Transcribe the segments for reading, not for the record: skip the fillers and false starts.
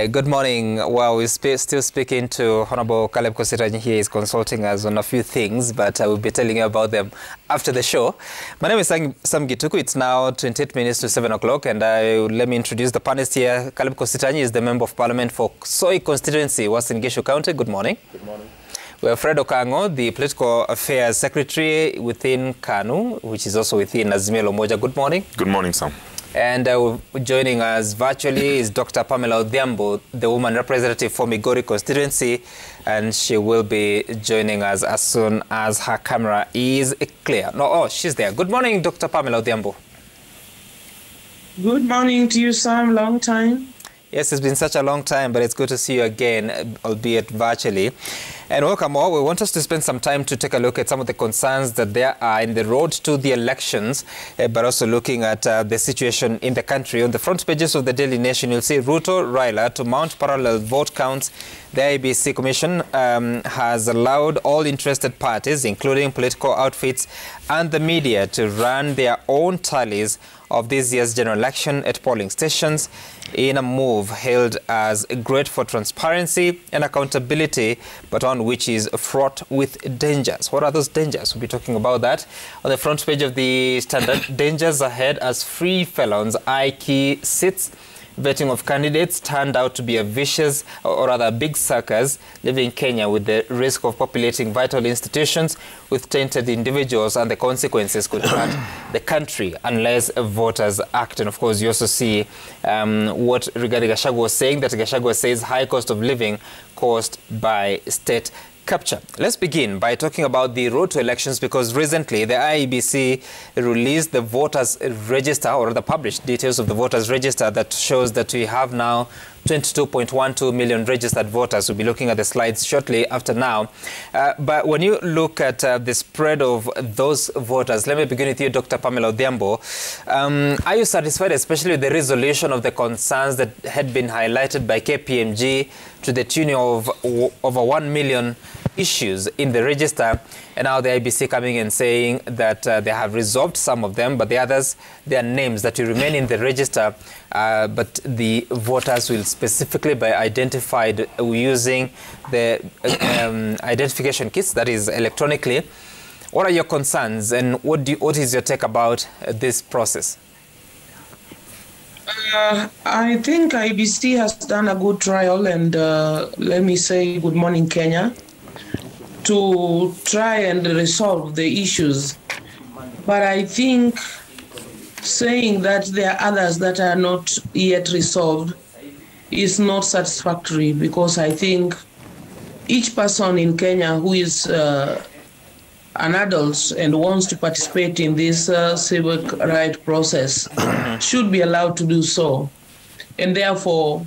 Good morning. Well, we're still speaking to Honorable Caleb Kositany. He is consulting us on a few things, but I will be telling you about them after the show. My name is Sam Gituku. It's now 28 minutes to 7 o'clock, and let me introduce the panelists here. Caleb Kositany is the Member of Parliament for Soi constituency, Uasin Gishu County. Good morning. Good morning. We have Fred Okango, the Political Affairs Secretary within KANU, which is also within Azimio la Umoja. Good morning. Good morning, Sam. And joining us virtually is Dr. Pamela Odhiambo, the woman representative for Migori constituency, and she will be joining us as soon as her camera is clear. She's there. Good morning, Dr. Pamela Odhiambo. Good morning to you, Sam. Long time. Yes, it's been such a long time, but it's good to see you again, albeit virtually. And welcome all. We want us to spend some time to take a look at some of the concerns that there are in the road to the elections, but also looking at the situation in the country. On the front pages of the Daily Nation, you'll see Ruto, Raila to mount parallel vote counts. The IEBC Commission has allowed all interested parties, including political outfits and the media, to run their own tallies of this year's general election at polling stations in a move hailed as great for transparency and accountability, but one which is fraught with dangers. What are those dangers? We'll be talking about that on the front page of the Standard. Dangers ahead as free felons eye key seats. Vetting of candidates turned out to be a vicious, or rather big suckers, leaving Kenya with the risk of populating vital institutions with tainted individuals, and the consequences could hurt the country unless voters act. And of course, you also see what Rigathi Gachagua was saying, that Gachagua says high cost of living caused by state capture. Let's begin by talking about the road to elections, because recently the IEBC released the voters register, or the published details of the voters register, that shows that we have now 22.12 million registered voters. We'll be looking at the slides shortly after now. But when you look at the spread of those voters, let me begin with you, Dr. Pamela Odhiambo. Are you satisfied, especially with the resolution of the concerns that had been highlighted by KPMG to the tune of over 1 million issues in the register, and now the IEBC coming and saying that they have resolved some of them, but the others, their names that will remain in the register, but the voters will specifically be identified using the identification kits, that is electronically. What are your concerns, and what is your take about this process? I think IEBC has done a good trial, and let me say good morning, Kenya, to try and resolve the issues. But I think saying that there are others that are not yet resolved is not satisfactory, because I think each person in Kenya who is an adult and wants to participate in this civic right process should be allowed to do so. And therefore,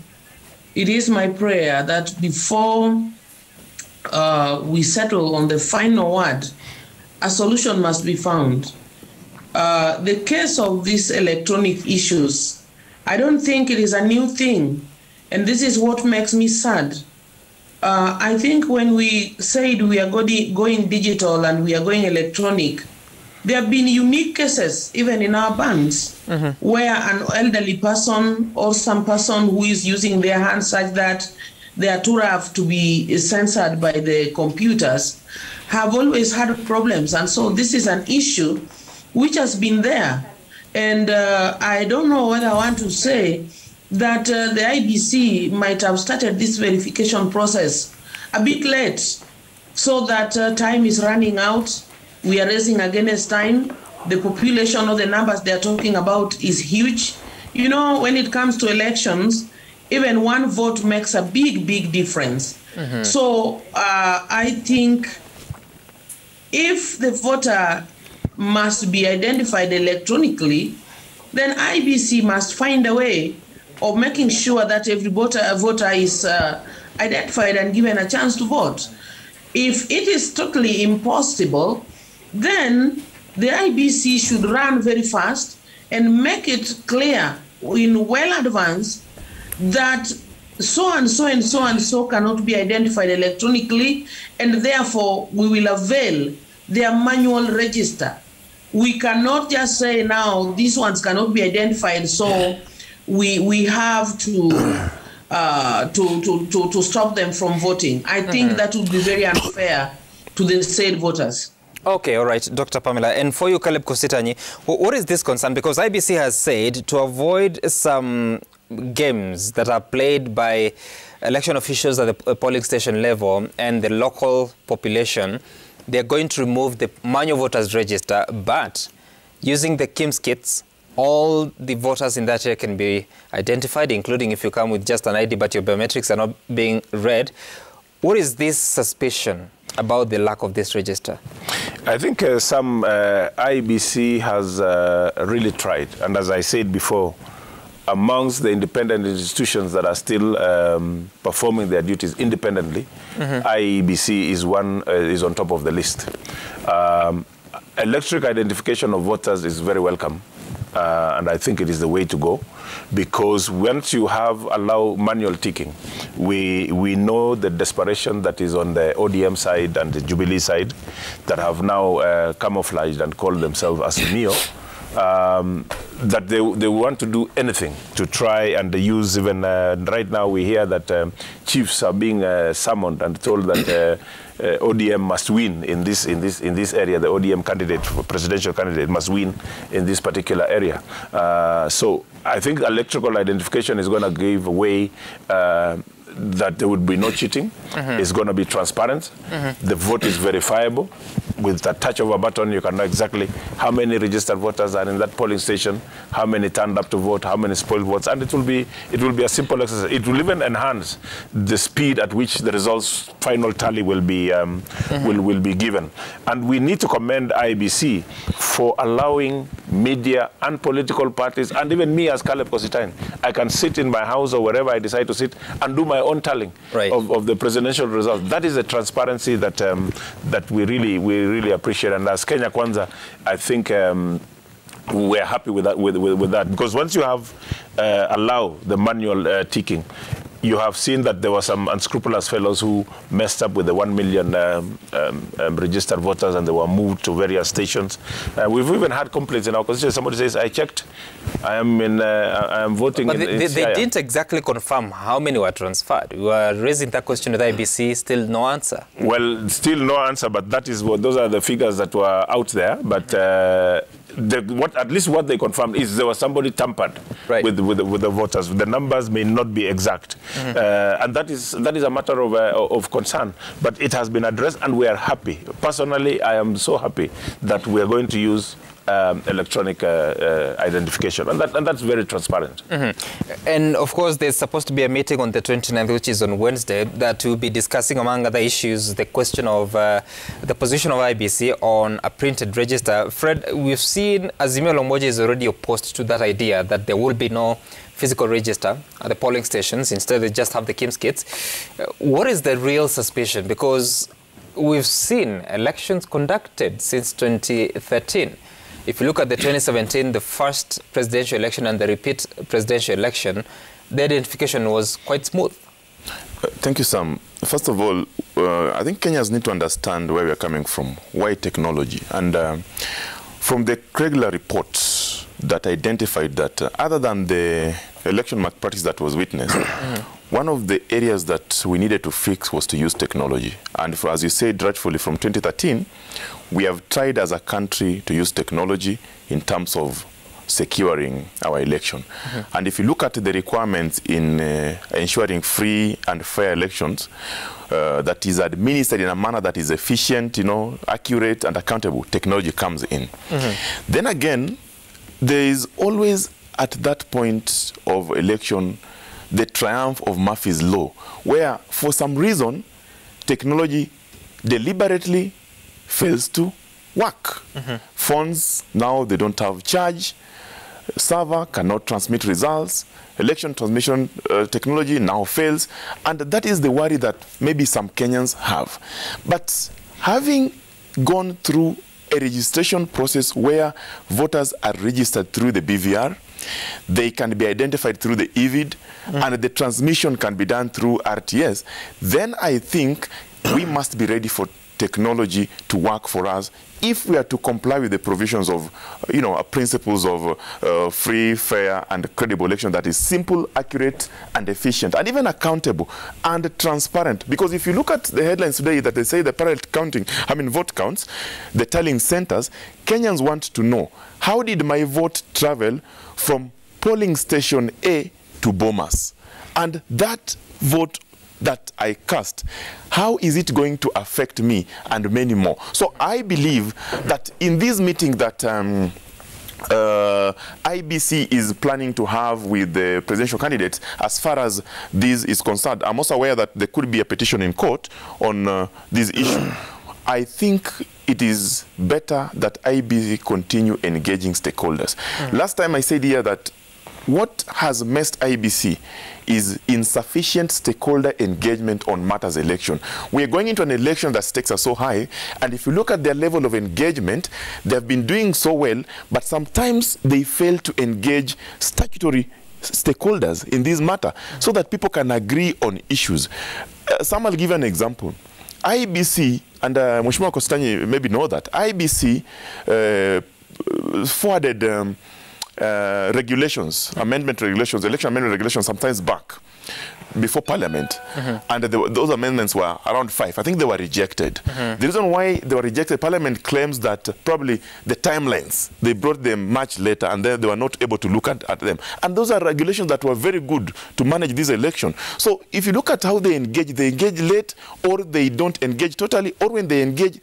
it is my prayer that before we settle on the final word, a solution must be found. The case of these electronic issues, I don't think it is a new thing, and this is what makes me sad. I think when we said we are going digital and we are going electronic, there have been unique cases, even in our bands, where an elderly person or some person who is using their hands such that they are too rough to be censored by the computers have always had problems. And so this is an issue which has been there. And I don't know whether I want to say that the IEBC might have started this verification process a bit late, so that time is running out. We are racing against time. The population or the numbers they are talking about is huge. You know, when it comes to elections, even one vote makes a big, big difference. So I think if the voter must be identified electronically, then IEBC must find a way of making sure that every voter is identified and given a chance to vote. If it is totally impossible, then the IEBC should run very fast and make it clear in well advance that so and so and so and so cannot be identified electronically, and therefore we will avail their manual register. We cannot just say now these ones cannot be identified, so we have to to stop them from voting. I think that would be very unfair to the said voters. Okay, all right, Dr. Pamela. And for you, Caleb Kositanyi, what is this concern? Because IBC has said to avoid some games that are played by election officials at the polling station level and the local population, they're going to remove the manual voters register, but using the KIMS kits, all the voters in that area can be identified, including if you come with just an ID but your biometrics are not being read. What is this suspicion about the lack of this register? I think IBC has really tried, and as I said before, amongst the independent institutions that are still performing their duties independently, IEBC is on top of the list. Electronic identification of voters is very welcome, and I think it is the way to go, because once you allow manual ticking, we know the desperation that is on the ODM side and the Jubilee side that have now camouflaged and called themselves Azimio. That they want to do anything to try and use even right now we hear that chiefs are being summoned and told that ODM must win in this area. The ODM candidate, presidential candidate, must win in this particular area. So I think electoral identification is going to give way. That there would be no cheating. It's going to be transparent. The vote is verifiable. With the touch of a button, you can know exactly how many registered voters are in that polling station, how many turned up to vote, how many spoiled votes, and it will be a simple exercise. It will even enhance the speed at which the results final tally will be will be given. And we need to commend IBC for allowing media and political parties, and even me as Caleb Kositanyi, I can sit in my house or wherever I decide to sit and do my own tallying of the presidential results. That is a transparency that that we really appreciate. And as Kenya Kwanza, I think we're happy with that, because once you have allow the manual ticking, you have seen that there were some unscrupulous fellows who messed up with the 1 million registered voters, and they were moved to various stations. We've even had complaints in our constituency. Somebody says, "I checked, I am voting." But they didn't exactly confirm how many were transferred. We were raising that question with IBC, still no answer. Well, still no answer, but that is those are the figures that were out there. But at least what they confirmed is there was somebody tampered with the voters. The numbers may not be exact. And that is a matter of concern, but it has been addressed, and we are happy. Personally, I am so happy that we are going to use electronic identification, and that's very transparent. And of course, there's supposed to be a meeting on the 29th, which is on Wednesday, that will be discussing, among other issues, the question of the position of IBC on a printed register. Fred, we've seen Azimio la Umoja is already opposed to that idea that there will be no physical register at the polling stations. Instead, they just have the KIMS kits. What is the real suspicion? Because we've seen elections conducted since 2013. If you look at the 2017, the first presidential election and the repeat presidential election, the identification was quite smooth. Thank you, Sam. First of all, I think Kenyans need to understand where we are coming from. Why technology? And from the Kregler reports that identified that other than the election malpractice that was witnessed, one of the areas that we needed to fix was to use technology. And as you said rightfully, from 2013, we have tried as a country to use technology in terms of securing our election. And if you look at the requirements in ensuring free and fair elections, that is administered in a manner that is efficient, accurate and accountable, technology comes in. Then again, there is always at that point of election the triumph of Murphy's Law, where for some reason technology deliberately fails to work. Phones now, they don't have charge. Server cannot transmit results. Election transmission technology now fails. And that is the worry that maybe some Kenyans have. But having gone through a registration process where voters are registered through the BVR, they can be identified through the EVID, and the transmission can be done through RTS, then I think we must be ready for technology to work for us if we are to comply with the provisions of, principles of free, fair, and credible election that is simple, accurate, and efficient, and even accountable and transparent. Because if you look at the headlines today that they say the parallel counting, vote counts, the tallying centers, Kenyans want to know, how did my vote travel from polling station A to Bomas? And that vote that I cast, how is it going to affect me and many more? So I believe that in this meeting that IBC is planning to have with the presidential candidates, as far as this is concerned, I'm also aware that there could be a petition in court on this issue. I think it is better that IBC continue engaging stakeholders. Last time I said here that what has messed IBC is insufficient stakeholder engagement on matters election. We are going into an election that stakes are so high, and if you look at their level of engagement, they've been doing so well, but sometimes they fail to engage statutory stakeholders in this matter so that people can agree on issues. Some will give an example. IBC, and Mheshimiwa Kostanyi maybe know that, IBC forwarded regulations, election amendment regulations sometimes back before Parliament, and those amendments were around 5. I think they were rejected. The reason why they were rejected, Parliament claims that probably the timelines, they brought them much later, and then they were not able to look at them. And those are regulations that were very good to manage this election. So if you look at how they engage late, or they don't engage totally, or when they engage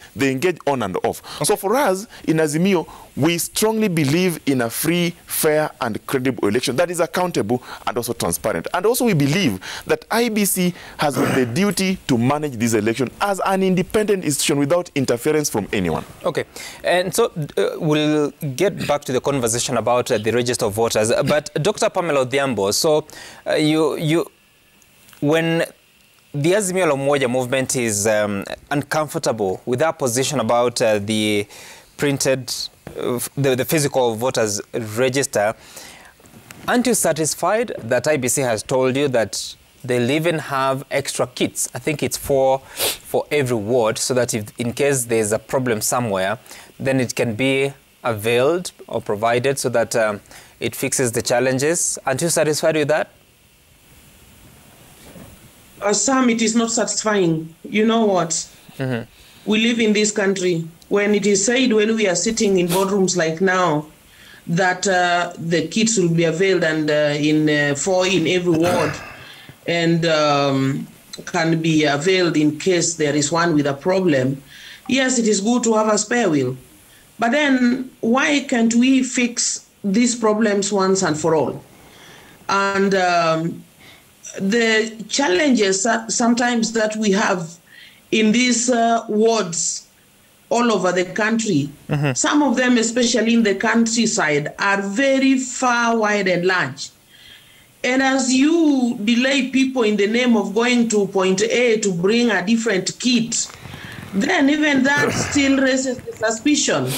on and off. Okay. So for us, in Azimio, we strongly believe in a free, fair, and credible election that is accountable and also transparent. And also we believe that IBC has the duty to manage this election as an independent institution without interference from anyone. Okay. And so we'll get back to the conversation about the register of voters. But Dr. Pamela Odhiambo, so when the Azimio la Umoja movement is uncomfortable with our position about the printed, the physical voters register, aren't you satisfied that IBC has told you that they'll even have extra kits? I think it's for every ward, so that if in case there's a problem somewhere, then it can be availed or provided so that it fixes the challenges. Aren't you satisfied with that? Sam, it is not satisfying. You know what? We live in this country. When it is said, when we are sitting in boardrooms like now, that the kits will be availed and in every ward, and can be availed in case there is one with a problem. Yes, it is good to have a spare wheel. But then why can't we fix these problems once and for all? And the challenges sometimes that we have in these wards all over the country, some of them, especially in the countryside, are very far, wide, and large. And as you delay people in the name of going to point A to bring a different kit, then even that still raises the suspicion.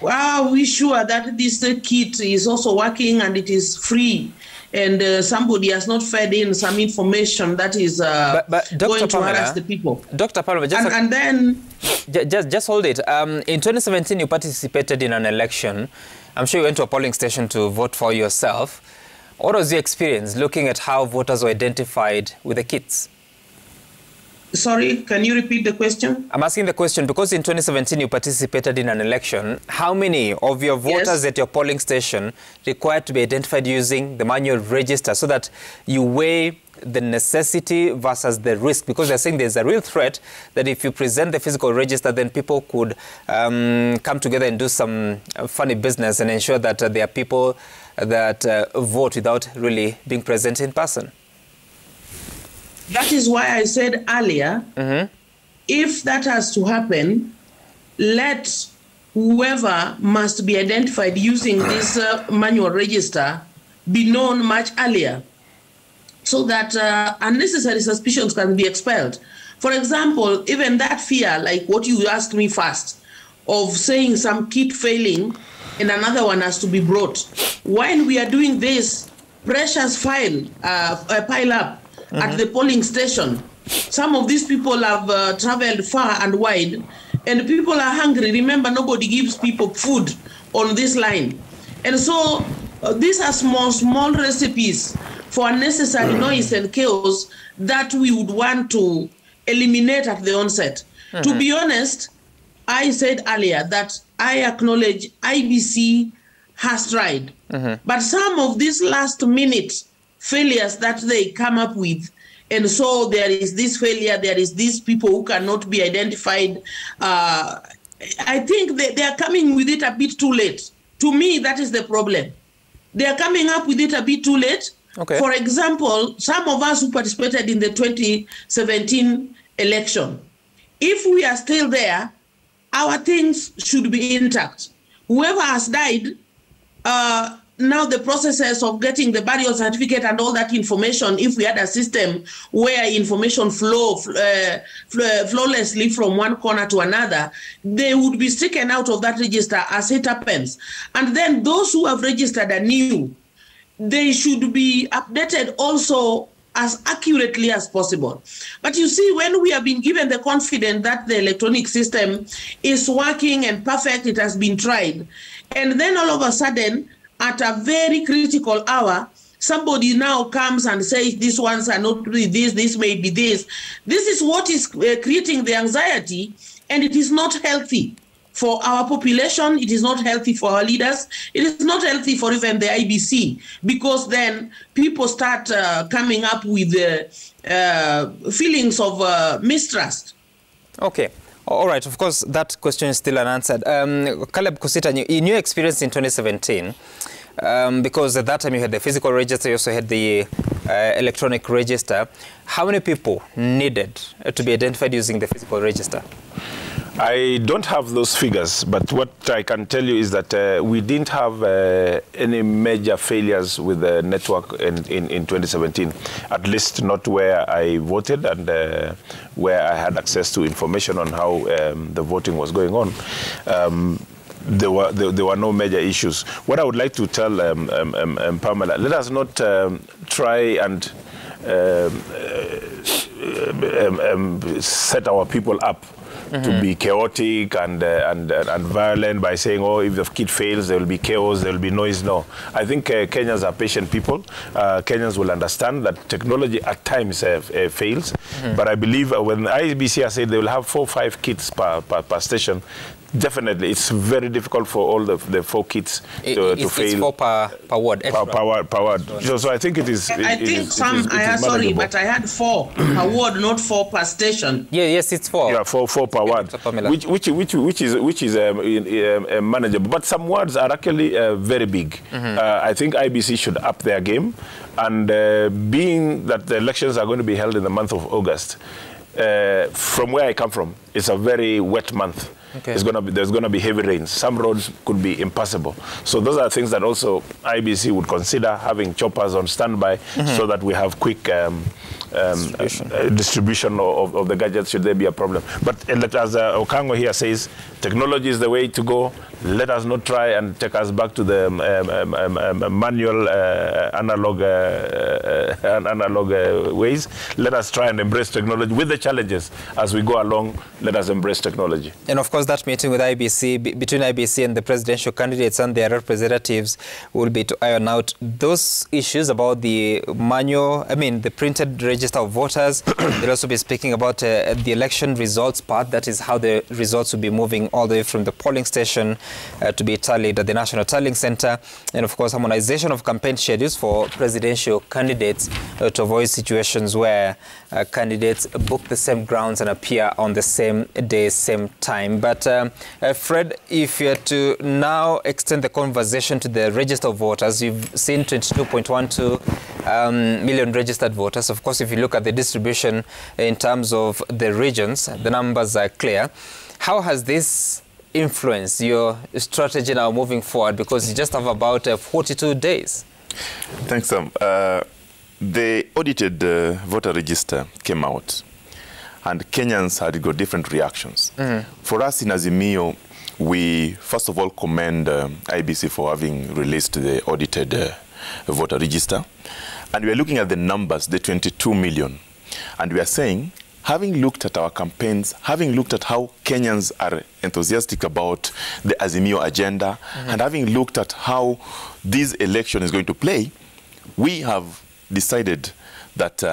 Are we sure that this kit is also working and it is free? And somebody has not fed in some information that is going to harass the people. Dr. Pamela, and then... Just hold it. In 2017, you participated in an election. I'm sure you went to a polling station to vote for yourself. What was your experience looking at how voters were identified with the kits? Sorry, can you repeat the question? I'm asking the question because in 2017 you participated in an election. How many of your voters at your polling station required to be identified using the manual register so that you weigh the necessity versus the risk? Because they're saying there's a real threat that if you present the physical register, then people could come together and do some funny business and ensure that there are people that vote without really being present in person. That is why I said earlier, if that has to happen, let whoever must be identified using this manual register be known much earlier so that unnecessary suspicions can be expelled. For example, even that fear, like what you asked me first, of saying some kit failing and another one has to be brought. When we are doing this, pressures pile up at the polling station. Some of these people have traveled far and wide, and people are hungry. Remember, nobody gives people food on this line. And so these are small recipes for unnecessary noise and chaos that we would want to eliminate at the onset. To be honest, I said earlier that I acknowledge IBC has tried. But some of these last-minute failures that they come up with, and so there is this failure, there is these people who cannot be identified, I think they are coming with it a bit too late. To me, that is the problem. They are coming up with it a bit too late. Okay. For example, some of us who participated in the 2017 election, if we are still there, our things should be intact. Whoever has died, now the processes of getting the burial certificate and all that information, if we had a system where information flawlessly from one corner to another, they would be taken out of that register as it happens. And then those who have registered anew, they should be updated also as accurately as possible. But you see, when we have been given the confidence that the electronic system is working and perfect, it has been tried, and then all of a sudden, at a very critical hour, somebody now comes and says, these ones are not really this may be this. This is what is creating the anxiety, and it is not healthy for our population. It is not healthy for our leaders. It is not healthy for even the IBC, because then people start coming up with feelings of mistrust. Okay. All right. Of course, that question is still unanswered. Caleb Kusita, in your experience in 2017, because at that time you had the physical register, you also had the electronic register, how many people needed to be identified using the physical register? I don't have those figures, but what I can tell you is that we didn't have any major failures with the network in 2017, at least not where I voted and where I had access to information on how the voting was going on. There were no major issues. What I would like to tell Pamela, let us not try and set our people up to be chaotic and violent by saying, oh, if the kit fails, there will be chaos, there will be noise. No. I think Kenyans are patient people. Kenyans will understand that technology at times fails. But I believe when IBC has said they will have 4 or 5 kits per station, definitely, it's very difficult for all the 4 kits to fail. It's 4 per ward. Per ward. So I think it is. I had 4 per ward, not 4 per station. Yeah, yes, it's 4. Yeah, 4 per ward, which is manageable. But some wards are actually very big. I think IBC should up their game, and being that the elections are going to be held in the month of August, from where I come from, it's a very wet month. Okay. There's going to be heavy rains. Some roads could be impassable. So those are things that also IBC would consider, having choppers on standby so that we have quick distribution of the gadgets should there be a problem. But as Okango here says, technology is the way to go. Let us not try and take us back to the manual, analog ways. Let us try and embrace technology with the challenges as we go along. Let us embrace technology. And of course, that meeting with IBC, between IBC and the presidential candidates and their representatives, will be to iron out those issues about the the printed register of voters. They'll also be speaking about the election results part. That is how the results will be moving all the way from the polling station to be tallied at the National Tallying Center. And of course, harmonization of campaign schedules for presidential candidates to avoid situations where candidates book the same grounds and appear on the same day, same time. But Fred, if you are to now extend the conversation to the register of voters, you've seen 22.12 million registered voters. Of course, if you look at the distribution in terms of the regions, the numbers are clear. How has this influenced your strategy now moving forward? Because you just have about 42 days. Thanks, Sam. The audited voter register came out, and Kenyans had got different reactions. For us in Azimio, we first of all commend IBC for having released the audited voter register. And we are looking at the numbers, the 22 million. And we are saying, having looked at our campaigns, having looked at how Kenyans are enthusiastic about the Azimio agenda, and having looked at how this election is going to play, we have decided that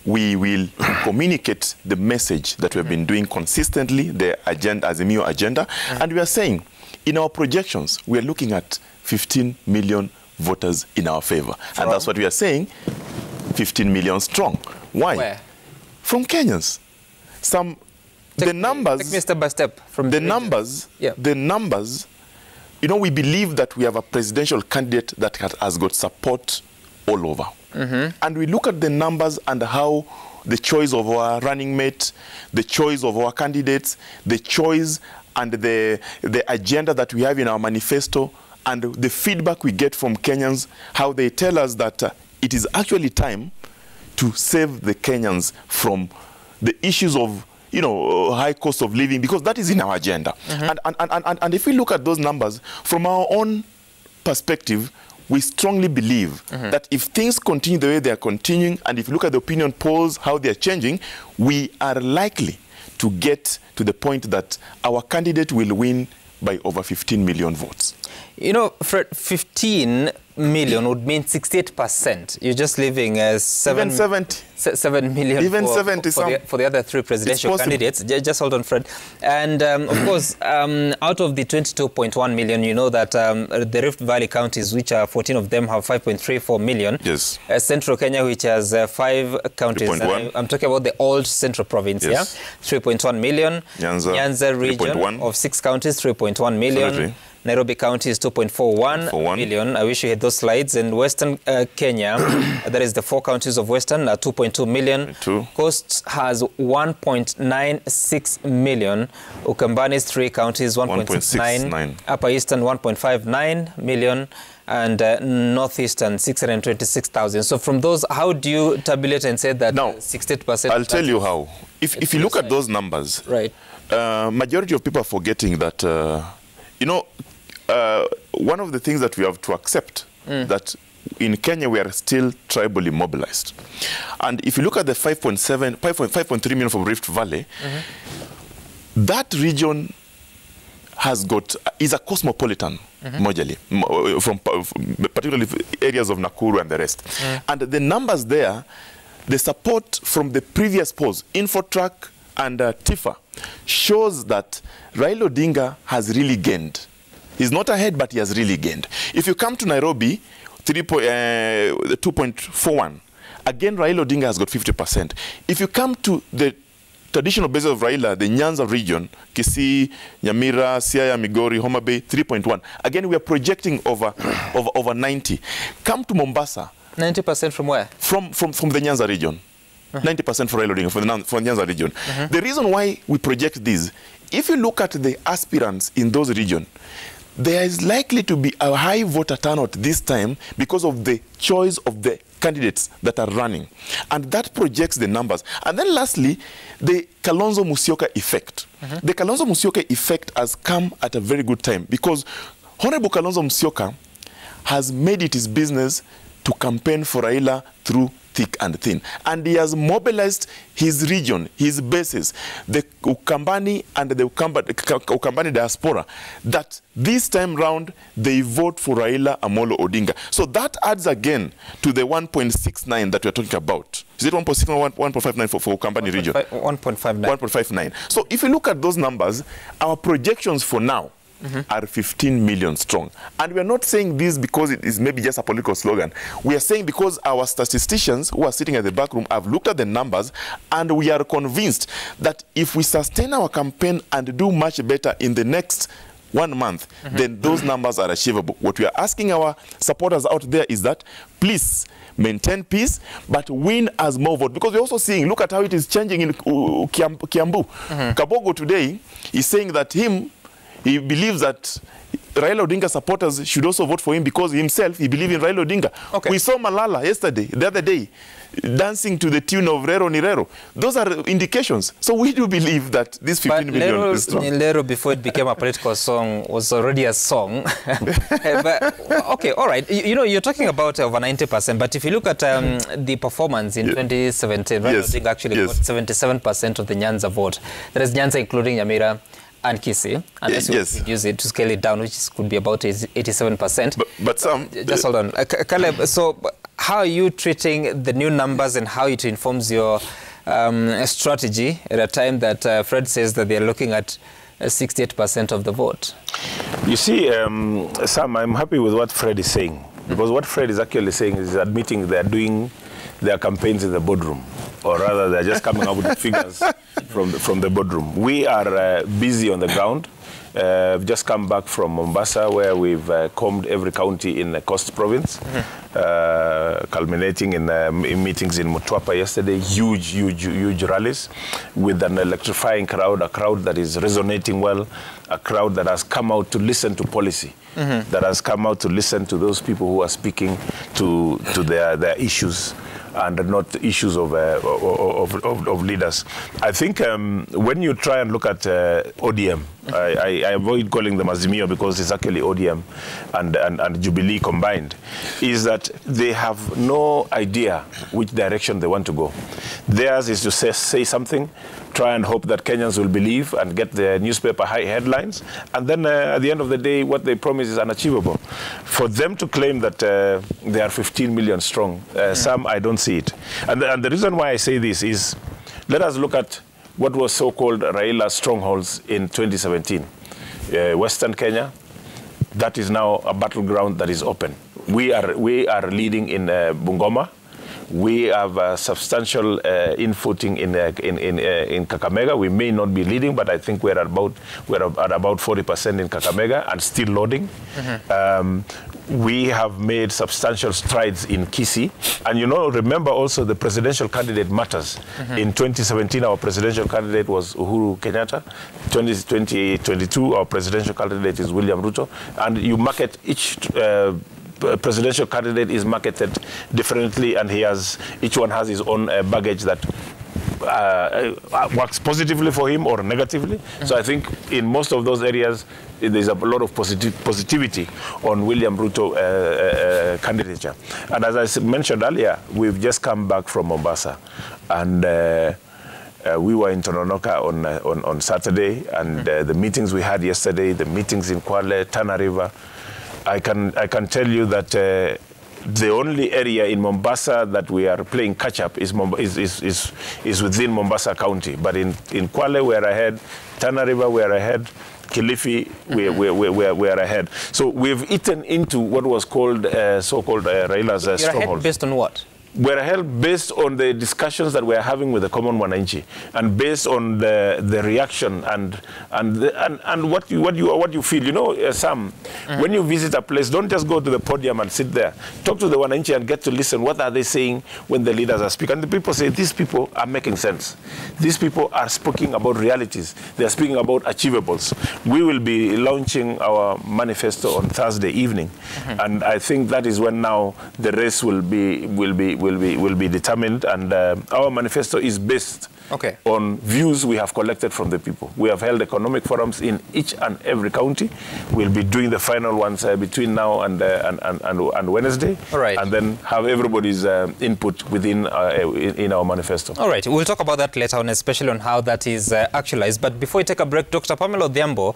we will communicate the message that we have been doing consistently, the agenda, Azimio agenda, and we are saying, in our projections, we are looking at 15 million voters in our favor. And that's what we are saying, 15 million strong. Why? Where? From Kenyans. The numbers... Take me step by step. From the numbers, you know, we believe that we have a presidential candidate that has got support all over. And we look at the numbers and how the choice of our running mate, the choice of our candidates, the choice and the agenda that we have in our manifesto, and the feedback we get from Kenyans, how they tell us that it is actually time to save the Kenyans from the issues of, you know, high cost of living, because that is in our agenda. And if we look at those numbers from our own perspective, we strongly believe that if things continue the way they are continuing, and if you look at the opinion polls, how they are changing, we are likely to get to the point that our candidate will win by over 15 million votes. You know, Fred, 15 million would mean 68%. You're just leaving 7 million even for, 70 for the other three presidential candidates. Just hold on, Fred. And of course, out of the 22.1 million, you know that the Rift Valley counties, which are 14 of them, have 5.34 million. Yes. Central Kenya, which has 5 counties. I'm talking about the old Central Province, yes. 3.1 million. Nyanza region of 6 counties, 3.1 million. Absolutely. Nairobi County is 2.41 million. I wish you had those slides. And Western Kenya, that is the 4 counties of Western, 2.2 million. Coast has 1.96 million. Ukambani's 3 counties, 1.69. Upper Eastern, 1.59 million. And Northeastern, 626,000. So from those, how do you tabulate and say that now, 68%? I'll tell you how. If you look at those numbers, right? Majority of people are forgetting that, you know, one of the things that we have to accept that in Kenya we are still tribally mobilized. And if you look at the 5.3 million from Rift Valley, that region is a cosmopolitan, majorly, from particularly areas of Nakuru and the rest. And the numbers there, the support from the previous polls, Infotrack and TIFA, shows that Raila Odinga has really gained. He's not ahead, but he has really gained. If you come to Nairobi, 2.41, again, Raila Odinga has got 50%. If you come to the traditional basis of Raila, the Nyanza region, Kisii, Nyamira, Siaya, Migori, Homa Bay, 3.1. Again, we are projecting over 90. Come to Mombasa. 90% from where? From the Nyanza region. 90% for Raila Odinga, for the Nyanza region. The reason why we project this, if you look at the aspirants in those regions, there is likely to be a high voter turnout this time because of the choice of the candidates that are running. And that projects the numbers. And then lastly, the Kalonzo Musyoka effect. The Kalonzo Musyoka effect has come at a very good time because Honorable Kalonzo Musyoka has made it his business to campaign for Raila through thick and thin. And he has mobilized his region, his bases, the Ukambani and the Ukambani diaspora, that this time round they vote for Raila Amolo Odinga. So that adds again to the 1.69 that we're talking about. Is it 1.69 or 1.59 for Ukambani region? 1.59. 1.59. So if you look at those numbers, our projections for now are 15 million strong. And we are not saying this because it is maybe just a political slogan. We are saying because our statisticians who are sitting at the back room have looked at the numbers, and we are convinced that if we sustain our campaign and do much better in the next 1 month, then those numbers are achievable. What we are asking our supporters out there is that, please, maintain peace, but win as more votes. Because we're also seeing, look at how it is changing in Kiambu. Kabogo today is saying that He believes that Raila Odinga supporters should also vote for him because himself, he believes in Raila Odinga. Okay. We saw Malala the other day, dancing to the tune of Rero ni Rero. Those are indications. So we do believe that this 15 million is strong. Lero, before it became a political song, was already a song. But, okay, all right. You know, you're talking about over 90%, but if you look at the performance in 2017, Raila Odinga actually got 77% of the Nyanza vote. That is Nyanza including Nyamira and Kisii, unless we use it to scale it down, which could be about 87%. But some... Just hold on. Caleb, so how are you treating the new numbers and how it informs your strategy at a time that Fred says that they're looking at 68% of the vote? You see, Sam, I'm happy with what Fred is saying, because what Fred is actually saying is admitting they're doing their campaigns in the boardroom, or rather they're just coming up with the figures from the boardroom. We are busy on the ground. We've just come back from Mombasa, where we've combed every county in the Coast Province, culminating in meetings in Mutwapa yesterday, huge rallies with an electrifying crowd, a crowd that is resonating well, a crowd that has come out to listen to policy, that has come out to listen to those people who are speaking to their issues and not issues of leaders. I think when you try and look at ODM, I avoid calling them Azimio because it's actually ODM and Jubilee combined, is that they have no idea which direction they want to go. Theirs is to say something, try and hope that Kenyans will believe and get the newspaper high headlines, and then at the end of the day, what they promise is unachievable. For them to claim that they are 15 million strong, some I don't see it. And the reason why I say this is, let us look at what was so-called Raila strongholds in 2017. Western Kenya, that is now a battleground that is open. We are leading in Bungoma. We have a substantial infooting in Kakamega. We may not be leading, but I think we're at about 40% in Kakamega and still loading. We have made substantial strides in Kisii. And you know, remember also the presidential candidate matters. In 2017, our presidential candidate was Uhuru Kenyatta. 2022, our presidential candidate is William Ruto. And you market each presidential candidate is marketed differently, and each one has his own baggage that works positively for him or negatively. So I think in most of those areas, there's a lot of positivity on William Ruto candidature. And as I mentioned earlier, we've just come back from Mombasa, and we were in Tononoka on Saturday, and the meetings we had yesterday, the meetings in Kwale, Tana River, I can tell you that the only area in Mombasa that we are playing catch-up is within Mombasa County. But in Kwale, we're ahead. Tana River, we're ahead. Kilifi, we're ahead. So we've eaten into what was called so-called Raila's stronghold. You're ahead based on what? We're ahead based on the discussions that we're having with the common Wananchi, and based on the reaction and what you feel. You know, Sam, when you visit a place, don't just go to the podium and sit there. Talk to the Wananchi and get to listen. What are they saying when the leaders are speaking? And the people say, these people are making sense. These people are speaking about realities. They are speaking about achievables. We will be launching our manifesto on Thursday evening, and I think that is when now the race will be determined, and our manifesto is based on views we have collected from the people. We have held economic forums in each and every county. We'll be doing the final ones between now and Wednesday, and then have everybody's input within in our manifesto. All right, we'll talk about that later on, especially on how that is actualized. But before we take a break, Dr. Pamela Odhiambo,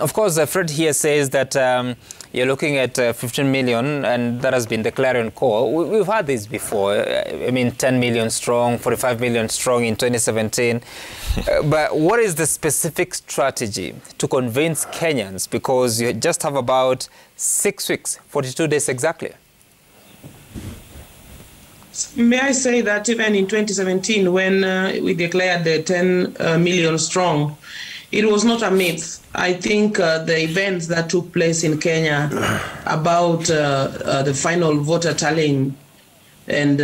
of course, Fred here says that you're looking at 15 million, and that has been the clarion call. We've had this before. I mean, 10 million strong, 45 million strong in 2017. But what is the specific strategy to convince Kenyans? Because you just have about 6 weeks, 42 days exactly. May I say that even in 2017, when we declared the 10 million strong, it was not a myth. I think the events that took place in Kenya about the final voter tallying and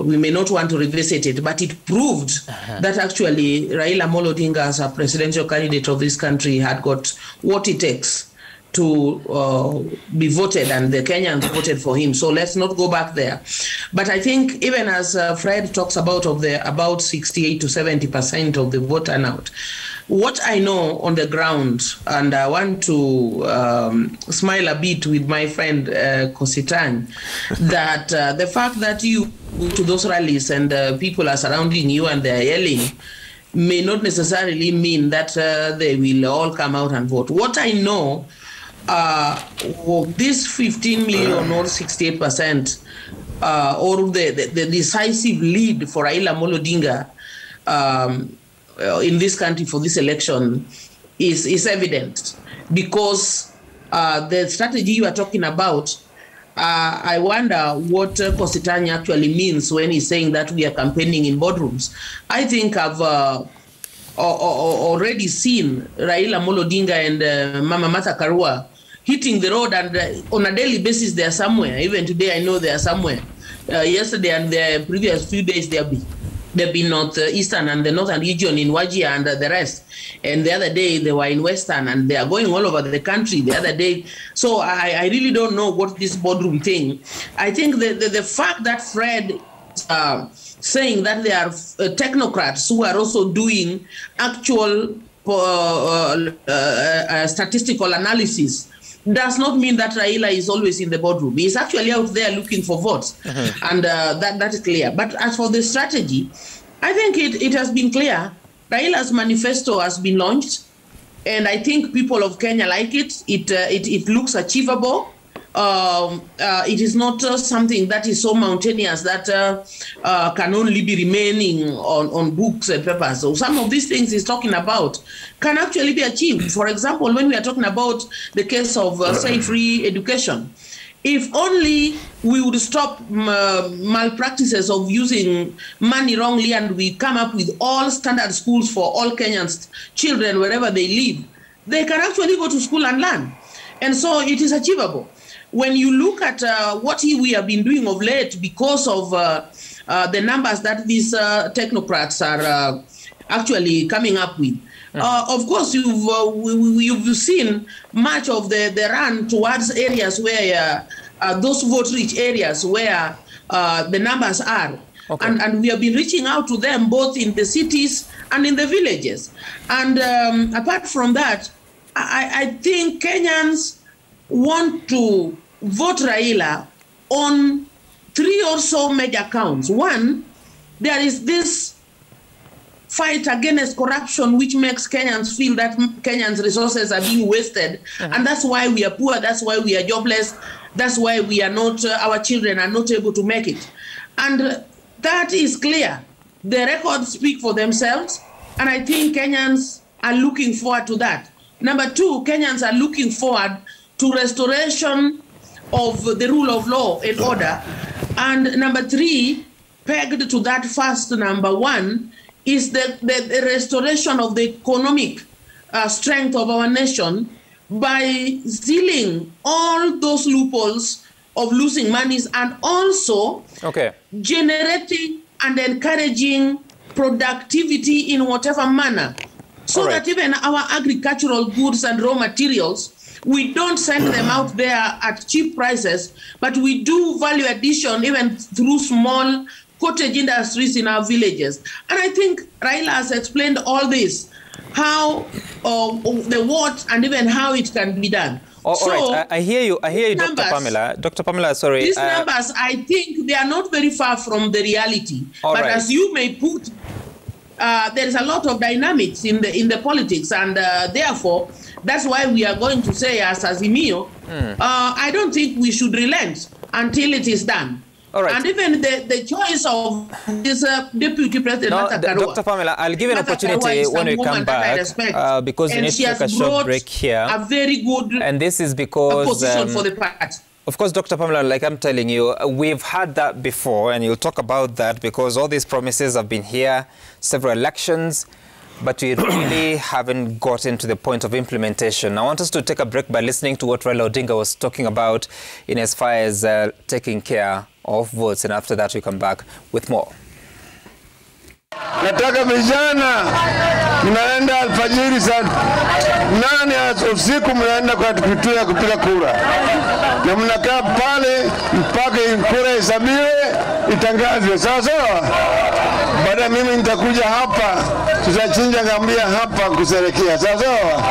we may not want to revisit it, but it proved that actually Raila Amolo Odinga, as a presidential candidate of this country, had got what it takes to be voted, and the Kenyans voted for him. So let's not go back there. But I think even as Fred talks about about 68 to 70% of the vote turnout, what I know on the ground, and I want to smile a bit with my friend Kositany, that the fact that you go to those rallies and people are surrounding you and they're yelling may not necessarily mean that they will all come out and vote. What I know, this 15 million or 68%, or the decisive lead for Raila Amolo Odinga in this country for this election is evident, because the strategy you are talking about, I wonder what Kositany actually means when he's saying that we are campaigning in boardrooms. I think I've already seen Raila Amolo Odinga and Mama Martha Karua hitting the road, and on a daily basis they are somewhere. Even today I know they are somewhere. Yesterday and the previous few days they've been northeastern and the northern region in Wajir and the rest. And the other day they were in western, and they are going all over the country the other day. So I really don't know what this boardroom thing. I think the fact that Fred saying that they are technocrats who are also doing actual statistical analysis does not mean that Raila is always in the boardroom. He's actually out there looking for votes, and that is clear. But as for the strategy, I think it has been clear. Raila's manifesto has been launched, and I think people of Kenya like it. It looks achievable. It is not something that is so mountainous that can only be remaining on books and papers. So some of these things he's talking about can actually be achieved. For example, when we are talking about the case of say free education, if only we would stop malpractices of using money wrongly, and we come up with all standard schools for all Kenyans children wherever they live, they can actually go to school and learn. And so it is achievable. When you look at what we have been doing of late, because of the numbers that these technocrats are actually coming up with, of course, you've seen much of the run towards areas where those vote-rich areas where the numbers are. Okay. And we have been reaching out to them both in the cities and in the villages. And apart from that, I think Kenyans want to vote Raila on 3 or so major counts. One, there is this fight against corruption, which makes Kenyans feel that Kenyans' resources are being wasted, and that's why we are poor, that's why we are jobless, that's why we are not, our children are not able to make it. And that is clear. The records speak for themselves, and I think Kenyans are looking forward to that. Number two, Kenyans are looking forward to restoration of the rule of law and order. And number three, pegged to that first number one, is the restoration of the economic strength of our nation by sealing all those loopholes of losing monies, and also generating and encouraging productivity in whatever manner, so that even our agricultural goods and raw materials, we don't send them out there at cheap prices, but we do value addition even through small cottage industries in our villages. And I think Raila has explained all this, how the what and even how it can be done. All right, I hear you, numbers, Dr. Pamela. Dr. Pamela, sorry. These numbers, I think they are not very far from the reality. But as you may put, there is a lot of dynamics in the politics, and therefore, that's why we are going to say as Azimio, I don't think we should relent until it is done. All right. And even the choice of this Deputy President, Martha Karua. Dr. Pamela, I'll give you an opportunity when we come back, because we need to take a short break here. A very good and this is because position for the party. Of course, Dr. Pamela, like I'm telling you, we've had that before, and you'll talk about that because all these promises have been here, several elections. but we really haven't gotten to the point of implementation. I want us to take a break by listening to what Raila Odinga was talking about in as far as taking care of votes, and after that we come back with more. Nataka vijana mnaenda alfajiri saa 8 usiku mnaenda kwa kituo ya kupiga kura. Na mnakaa pale mpaka kura isabiwe itangazwe. Sawa sawa? Baada mimi nitakuja hapa, tutachinja ngamia hapa kusherehekea. Sawa sawa?